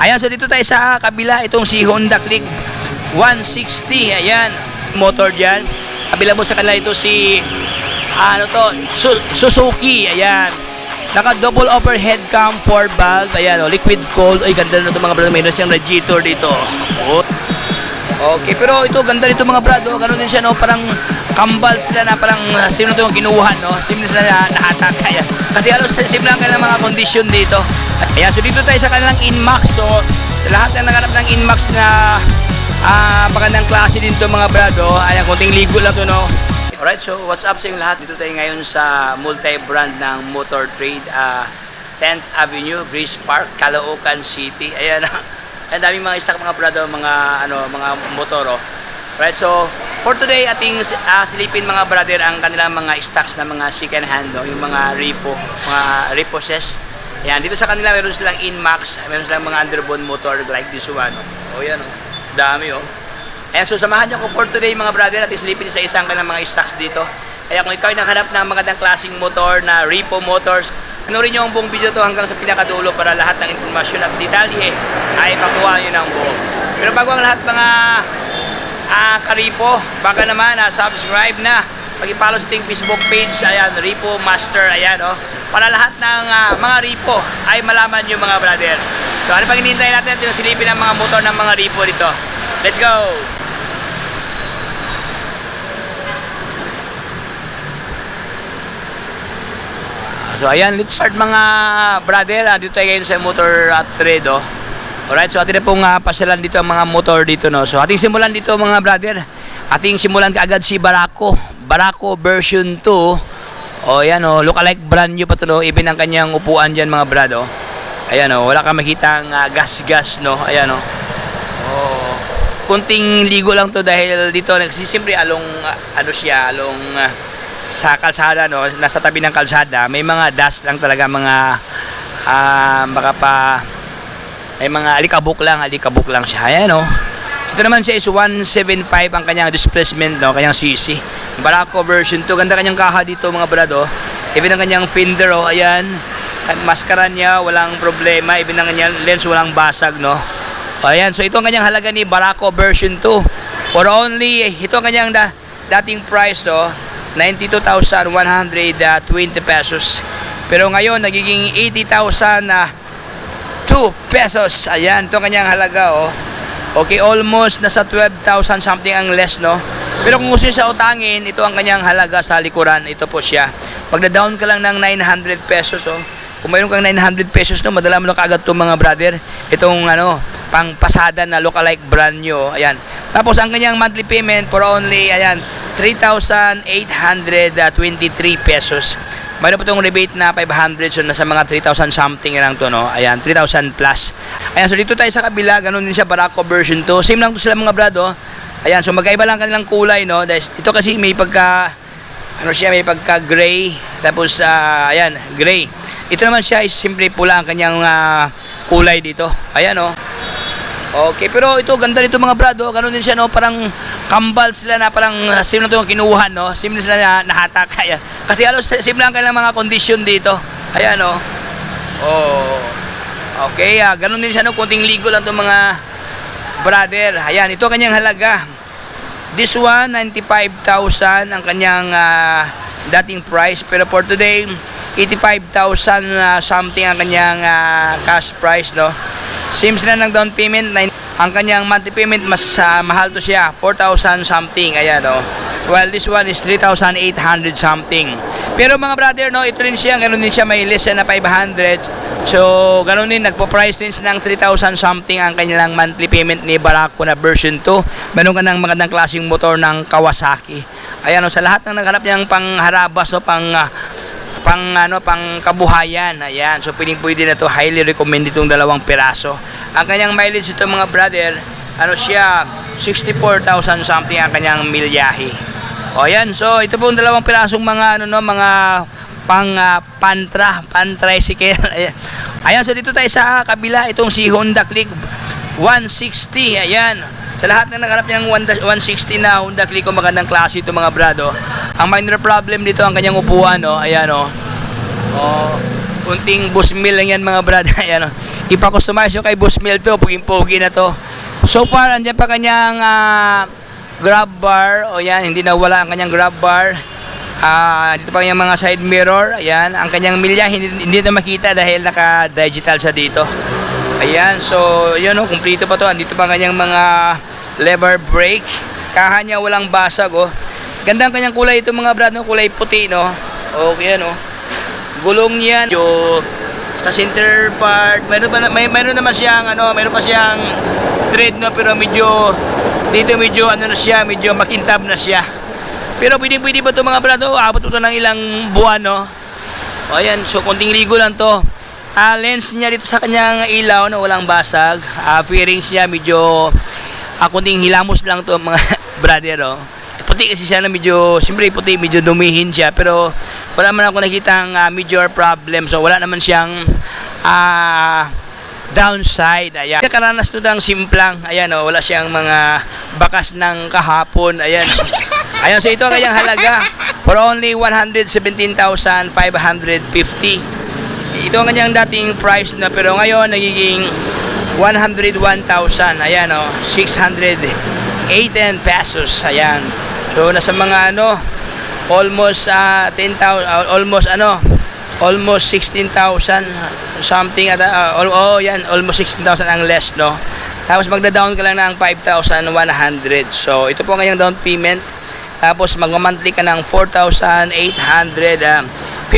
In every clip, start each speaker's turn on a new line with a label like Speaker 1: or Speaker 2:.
Speaker 1: Ayan, so dito tayo sa kabila, itong si Honda Click 160, ayan, motor dyan. Kabila mo sa kanila ito si, Suzuki, ayan. Naka double overhead cam 4 valve, ayan, liquid cold. Ay, ganda na ito mga brado, mayroon siyang radiator dito. Okay, pero ito, ganda dito mga brado, ganoon din siya, no, parang kambal sila na parang sino ito yung kinuha, no, simple sila na nahatak, ayan. Kasi halos simple lang kanilang mga condition dito. Ayan, so dito tayo sa kanilang Inmax, so sa lahat na naganap ng Inmax na magandang klase din ito mga brado, ayan, konting ligo lang to, no. Alright, so what's up sa inyong lahat? Dito tayo ngayon sa multi-brand ng Motor Trade, 10th Avenue, Grace Park, Caloocan City. Ayan, ang daming mga stock mga brado, mga motor, oh. Right, so for today ating silipin mga brother ang kanilang mga stocks na mga second hand, no? Yung mga repossessed. Ayan, dito sa kanila meron silang Inmax, meron silang mga underbone motor like this one, no? Oh, yan, oh. Dami, oh. Ayan, so samahan niyo ko for today mga brother at isilipin sa isang kanilang mga stocks dito. Kaya kung ikaw ay nakahanap ng magandang klaseng motor na repo motors, panoorin niyo ang buong video to hanggang sa pinakadulo para lahat ng informasyon at detalye ay makuha niyo ng buo. Pero bago ang lahat mga karipo, baka naman subscribe na, pag-follow sa ating Facebook page, ayan, Repo Master, ayan, oh, para lahat ng mga repo ay malaman niyo mga brother. So ano pang hinihintay natin, silipin ang mga motor ng mga repo dito. Let's go! So ayan, let's start mga brother. Dito tayo ngayon sa motor trade, oh. Alright, so atin na pong pasyalan dito ang mga motor dito, no. So ating simulan dito mga brother. Ating simulan kaagad si Barako version 2. O yan, oh, look-alike brand new pa to, no. Even ang kanyang upuan diyan mga brado. Ayan, oh, wala kang makitang gas-gas, no. Ayan, oh. Oh, kunting ligo lang to dahil dito nagsisiyempre along sa kalsada, no, nasa tabi ng kalsada, may mga dust lang talaga, mga baka pa may mga alikabok lang siya. Ayan, no. Ito naman siya is 175 ang kanyang displacement, no, kanyang cc. Barako version 2, ganda kanyang kaha dito mga brado. Even ang kanyang fender, oh, ayan, maskara niya walang problema, even ang kanyang lens walang basag, no. Ayan, so ito ang kanyang halaga ni Barako version 2 for only, ito ang kanyang dating price, oh, 92,120 pesos. Pero ngayon nagiging 80,002 pesos. Ayan, ito ang kanyang halaga, oh. Okay, almost nasa 12,000 something ang less, no. Pero kung gusto niyo sa utangin, ito ang kanyang halaga sa likuran. Ito po siya. Pag na-down ka lang ng 900 pesos, oh. Kung mayroon kang 900 pesos, no, madala mo na kaagad itong mga brother. Itong pang pasada na look-alike brand new. Ayan. Tapos ang kanyang monthly payment for only, ayan, 3,823 pesos. Mayroon po itong rebate na 500, so nasa mga 3,000 something lang to, no. Ayan, 3,000 plus. Ayan, so dito tayo sa kabila, ganun din siya, Barako version 2. Same lang to sila mga brado. Ayan, so magkaiba lang kanilang kulay, no. Ito kasi may pagka may pagka gray, tapos ayan, gray. Ito naman siya is simple pula ang kanyang kulay dito. Ayan, oh. Okay, pero ito ganda dito mga brado, ganoon din siya, no, parang kambal sila na parang sino ito yung kinuha, no, simple sila na nahatak, ayan. Kasi halos simple lang kanilang mga condition dito. Ayan, oh. Oh. Okay, ganoon din siya, no, kunting ligo lang itong mga brother. Ayan, ito kanyang halaga. This one, 95,000 ang kanyang dating price, pero for today 85,000 something ang kanyang cash price, no. Same sila ng down payment. Ang kanyang monthly payment mas mahal to siya, 4,000 something. Ayan, oh. While this one is 3,800 something. Pero mga brother, no, ito rin siya, ganoon din siya, may less na 500. So ganoon din, nagpo-price din ng 3,000 something ang kanilang monthly payment ni Barako na version 2. Meron ka ng magandang klaseng motor ng Kawasaki. Ayan, oh, sa lahat ng naghanap niyang pangharabas, no, pang kabuhayan. Ayan, so pwede na to, highly recommend itong dalawang piraso. Ang kanyang mileage ito mga brother, siya 64,000 something ang kanyang milyahe. O ayan, so ito po dalawang pirasong mga mga pan-tricycle. Ayan, so dito tayo sa kabila, itong si Honda Click 160. Ayan, sa lahat na naghanap niyang 160 na Honda Click, magandang klase ito mga brado. Ang minor problem dito ang kanyang upuan, no. Ayan, oh. Oh, kunting busmil lang yan mga brad. Ayan, oh. ipa-customize yung kay Boss Mel to, puging-pugi na to. So far, andyan pa kanyang grab bar. O yan, hindi nawala ang kanyang grab bar. Dito pa kanyang mga side mirror. Ayan, ang kanyang milya hindi na makita dahil naka-digital siya dito. Ayan, so yun o, kumplito pa to. Andito pa kanyang mga lever brake. Kaha niya walang basag oh. Gandang kanyang kulay ito mga brad, no? Kulay puti, no? Okay, no? Gulong niyan, sa center part, mayroon naman siyang mayroon pa siyang thread, no, pero medyo medyo makintab na siya. Pero pwede ba ito mga brad, no? Abot ito ng ilang buwan, no? O ayan, so konting ligo lang to. Lens niya dito sa kanyang ilaw, no, walang basag. Fairings niya medyo konting hilamos lang to mga brother, no? Puti kasi siya na medyo, siyempre puti, medyo dumihin siya, pero wala naman ako nakitang major problem. So wala naman siyang downside. Ayan, karanas to ng simplang. Ayan o, wala siyang mga bakas ng kahapon. Ayan. Ayan, so ito ang kanyang halaga for only 117,550. Ito ang kanyang dating price na, pero ngayon nagiging 101,000. Ayan o, 618 pesos. Ayan. So nasa mga almost 10,000, almost 16,000 something at yan, almost 16,000 ang less, no. Tapos magda-down ka lang ng 5,100. So ito po ngayong down payment. Tapos magma-monthly ka ng 4,855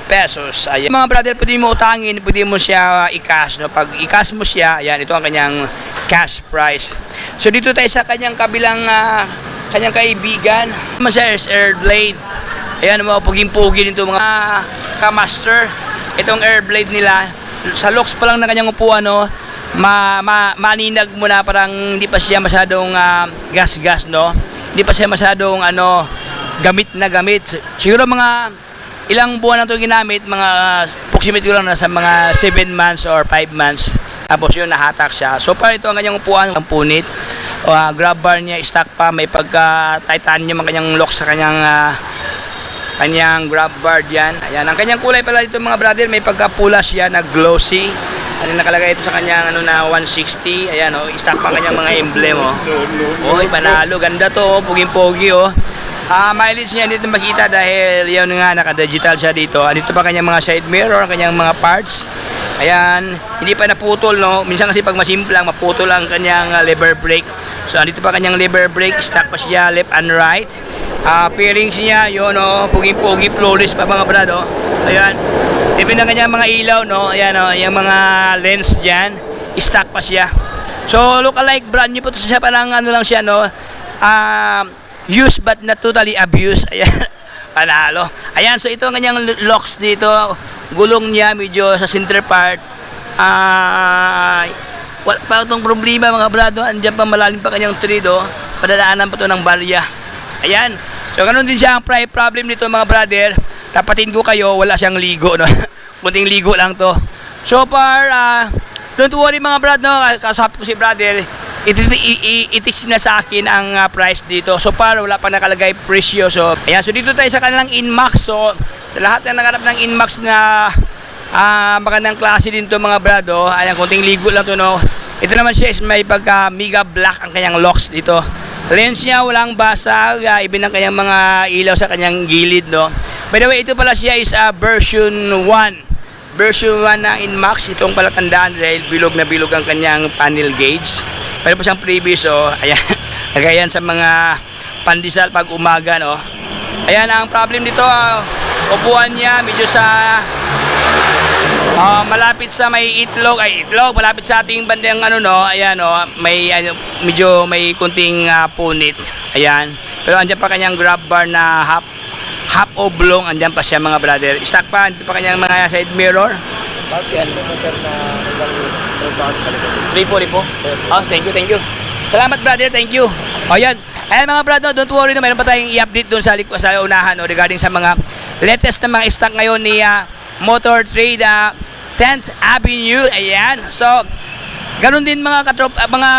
Speaker 1: pesos. Ayan. Mga brother, pwede mo utangin, pwede mo siya i-cash, no. Pag i-cash mo siya, ayan, ito ang kanyang cash price. So dito tayo sa kanyang kabilang kanyang kaibigan, Maser's Airblade. Ayan, mga puging-pugi nito mga ka-master. Itong Airblade nila, sa looks pa lang na kanyang upuan, no, maninag mo na, parang hindi pa siya masyadong gas-gas, no. Hindi pa siya masyadong gamit na gamit. Siguro mga ilang buwan na ito ginamit, mga approximate ko lang nasa mga 7 months or 5 months. Tapos yun, nahatak siya. So far, ito ang kanyang upuan, ang punit. Grab bar niya, stock pa, may pagka-titanium ang kanyang lock sa kanyang grab bar diyan. Ayan, ang kanyang kulay pala dito mga brother, may pagka-pula siya na glossy. Ano nakalagay ito sa kanyang na 160. Ayan stock pa kanyang mga emblem panalo, ganda to, puging-pogi mileage niya dito makita dahil yun nga, naka-digital siya dito. Dito pa kanyang mga side mirror, kanyang mga parts. Ayan, hindi pa naputol, no. Minsan kasi pag masimplang, maputol ang kanyang lever brake. So andito pa kanyang lever brake, stock pa siya left and right. Fairings niya, yun puging-pugi, flawless pa mga brado. Ayan, even ang kanyang mga ilaw, no. Ayan yung mga lens diyan, stock pa siya. So look alike brand new po to siya, parang lang siya, no. Used but not totally abused. Ayan, panalo. Ayan, so ito ang kanyang locks dito. Gulong niya medyo sa center part. Wala pa itong problema mga brado. Andiyan pa, malalim pa kanyang thread, padadaanan pa ito ng barya. Ayan, so ganun din siya ang problem nito mga brother. Tapatin ko kayo, wala siyang ligo, no. Kunting ligo lang to. So far, don't worry mga brad, no. Kasap ko si brother, itis na sa akin ang price dito. So far, wala pa nakalagay presyo. So ayan, so dito tayo sa kanilang Inmax. So sa lahat na naganap ng Inmax na magandang klase din to mga brado. Ayan, konting ligo lang to, no. Ito naman siya is may pagka mega black ang kanyang locks dito. Lens niya walang basag, even ang kanyang mga ilaw sa kanyang gilid, no. By the way, ito pala siya is version 1 na Inmax. Itong palatandaan dahil bilog na bilog ang kanyang panel gauge. Pero po siyang previous, ayan, lagayan sa mga pandesal pag umaga, no. Ayan, ang problem dito, upuan niya medyo sa malapit sa may itlog, malapit sa ating bandang ayan, may medyo may kunting punit. Ayan, pero andyan pa kanyang grab bar na half oblong, andyan pa siya mga brother. Stock pa, andyan pa kanyang mga side mirror. Yan. Lipo. Thank you. Salamat brother, thank you. Ayan. Ayan mga brother, don't worry na mayroon pa tayong i-update doon sa unahan, regarding sa mga latest na mga stock ngayon ni Motor Trade 10th Avenue. Ayan. So, ganun din mga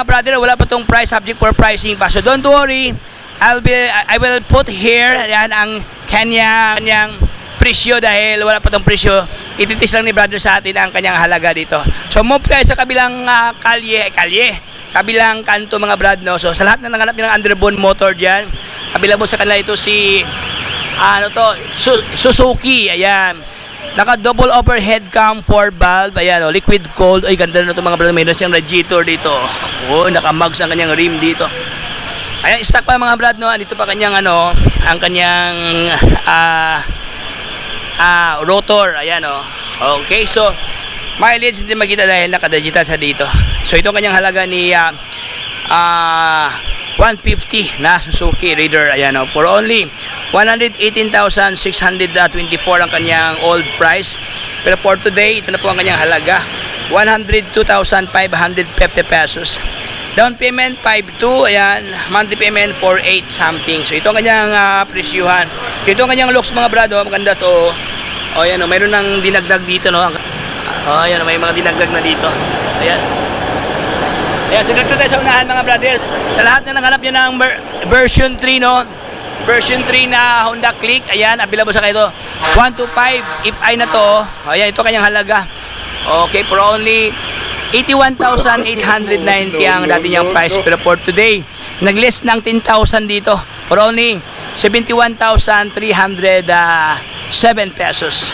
Speaker 1: brother, wala pa tong price, subject for pricing pa. So, don't worry. I will put here, ayan, ang kanyang presyo dahil wala pa tong presyo. Ititis lang ni brother sa atin ang kanyang halaga dito. So move tayo sa kabilang kabilang kanto mga brad, no. So sa lahat na nanganap ng underbone motor diyan, available sa kanila ito si Suzuki. Ayan. Naka double overhead cam 4 valve. Ayan, liquid cold. Ay ganda na ito mga brad. Mayroon siyang radiator dito. Naka-mugs ang kanyang rim dito. Ayan, stock pa mga brad, no. Dito pa kanyang ang kanyang rotor. Ayan, okay, so mileage hindi makita dahil naka-digital sa dito. So ito kanyang halaga ni 150 na Suzuki Raider. Ayan, for only 118,624 ang kanyang old price. Pero for today, ito na po ang kanyang halaga, 102,550 pesos. Down payment 5.2, ayan, monthly payment 4.8 something. So ito ang kanyang presyuhan. Ito ang kanyang looks mga brado, maganda to. Ayan, mayroon ng dinagdag dito, no. Ayan, may mga dinagdag na dito. Ayan. Ayan, so dito tayo sa unahan mga brothers. Sa lahat na nanghanap niya ng version 3, no. Version 3 na Honda Click, ayan, available sa kayo ito. 125 if I na to. Ayan, ito kanyang halaga. Okay, for only 81,890 ang dati niyang price, pero for today nag-list ng 10,000 dito for only 71,307 pesos.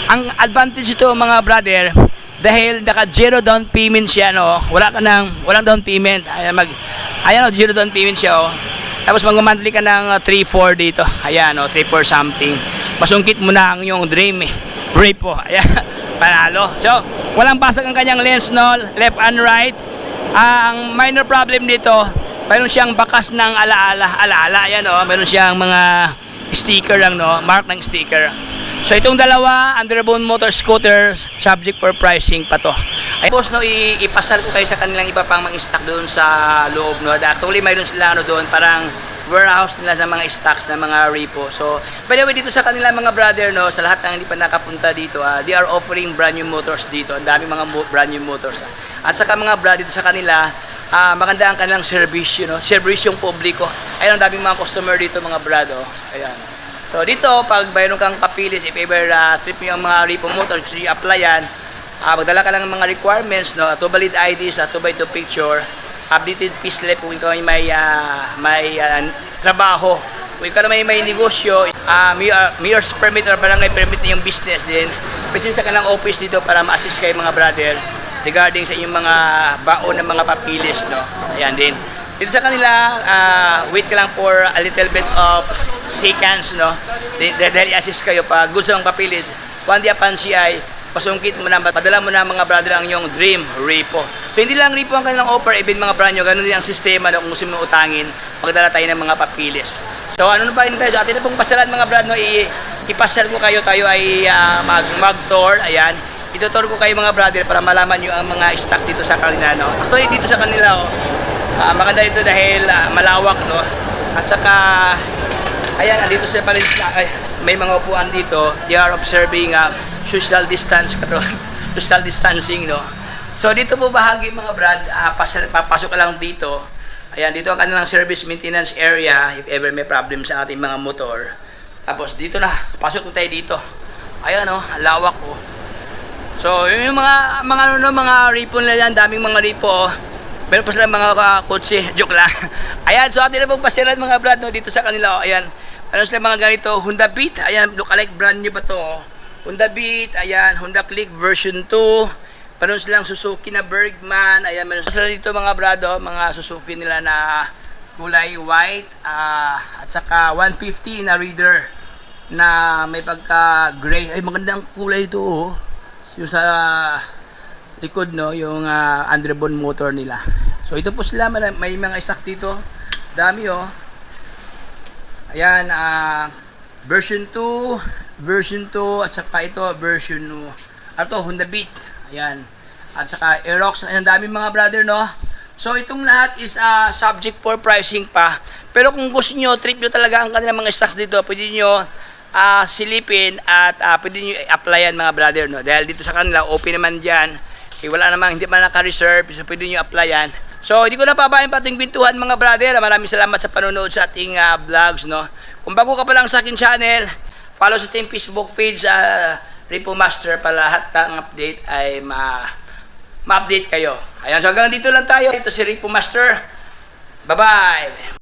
Speaker 1: Ang advantage ito mga brother, dahil naka zero down payment siya, no. Walang down payment. Ayan, zero down payment siya, Tapos mag-monthly ka ng 3-4 dito. Ayan, 3-4 something. Masungkit mo na ang iyong dream, Repo. Ayan, panalo. So, walang basag ang kanyang lens, no, left and right. Ang minor problem dito, mayroon siyang bakas ng alaala. Ayan, mayroon siyang mga sticker lang, no, mark ng sticker. So itong dalawa, underbone motor scooter, subject for pricing pa to. Ay boss, no, ipasal ko kayo sa kanilang iba pang mga stock doon sa loob, no. Actually mayroon sila doon, parang warehouse nila ng mga stocks ng mga repo. So, by the way, dito sa kanila mga brother, no, sa lahat ng hindi pa nakapunta dito, they are offering brand new motors dito. Ang dami mga brand new motors. At saka mga brother dito sa kanila, maganda ang kanilang service, service yung publiko. Ayun, ang daming mga customer dito mga brado. Ayan. So, dito, pag mayroon kang papilis, if ever trip mo yung mga repo motors, i-applyan, magdala ka lang ng mga requirements, no, 2 valid IDs, 2x2 picture, updated payslip kung ikaw ay may trabaho, kung ikaw na may negosyo, mayor's permit or barangay permit na yung business din, presensya ka ng office dito para ma-assist kayo mga brother regarding sa inyong mga baon ng mga papilis, no. Ayan din. Dito sa kanila, wait ka lang for a little bit of seconds, no. Dahil i-assist kayo pag gusto ng papilis, kundi upon CI, pasungkit mo na, padala mo na mga brother ang iyong dream repo. So hindi lang repo ang kanilang offer, even mga brand nyo, ganun din ang sistema na kung gusto mo utangin, magdala tayo ng mga papilis. So ano na ba yun tayo? So atin na pong pasalan mga brand nyo, ipasal ko kayo, tayo ay mag-tour, ayan. Itutour ko kayo mga brother para malaman nyo ang mga stock dito sa kanila, no. Actually dito sa kanila, maganda ito dahil malawak, no. At saka, ayan, dito sa palit, may mga upuan dito, they are observing social distancing, no. So dito po bahagi mga brad, papasok ka lang dito. Ayan, dito ang kanilang service maintenance area if ever may problem sa ating mga motor. Tapos dito na, pasok na tayo dito. Ayan, lawak, So yung mga repo nila yan, daming mga repo, meron pa sila mga kotse, joke lang. Ayan, so atin na pong pasilan mga brad, no, dito sa kanila, ayan. Ano sila mga ganito, Honda Beat, ayan, lookalike brand new ba to, Honda Beat, ayan, Honda Click version 2, meron silang Suzuki na Bergman, ayan, meron sila dito mga brado, mga Suzuki nila na kulay white, at saka 150 na Raider na may pagka gray. Ay, magandang kulay ito, yung sa likod, no, yung underbone motor nila. So ito po sila, may mga stock dito, dami, ayan, version 2 at saka ito version 2. Ito Honda Beat, ayan, at saka Aerox. Ang dami mga brother, no. So itong lahat is subject for pricing pa, pero kung gusto nyo, trip nyo talaga ang kanilang mga stocks dito, pwede nyo silipin at pwede nyo applyan mga brother, no, dahil dito sa kanila open naman dyan, wala namang, hindi man naka-reserve, so pwede nyo applyan. So hindi ko na pabayan pa ating bintuhan mga brother. Maraming salamat sa panonood sa ating vlogs, no. Kung bago ka pa lang sa aking channel, follow sa ating Facebook page, Repo Master, para lahat ng update ay ma-update kayo. Ayan, so hanggang dito lang tayo. Ito si Repo Master. Bye-bye!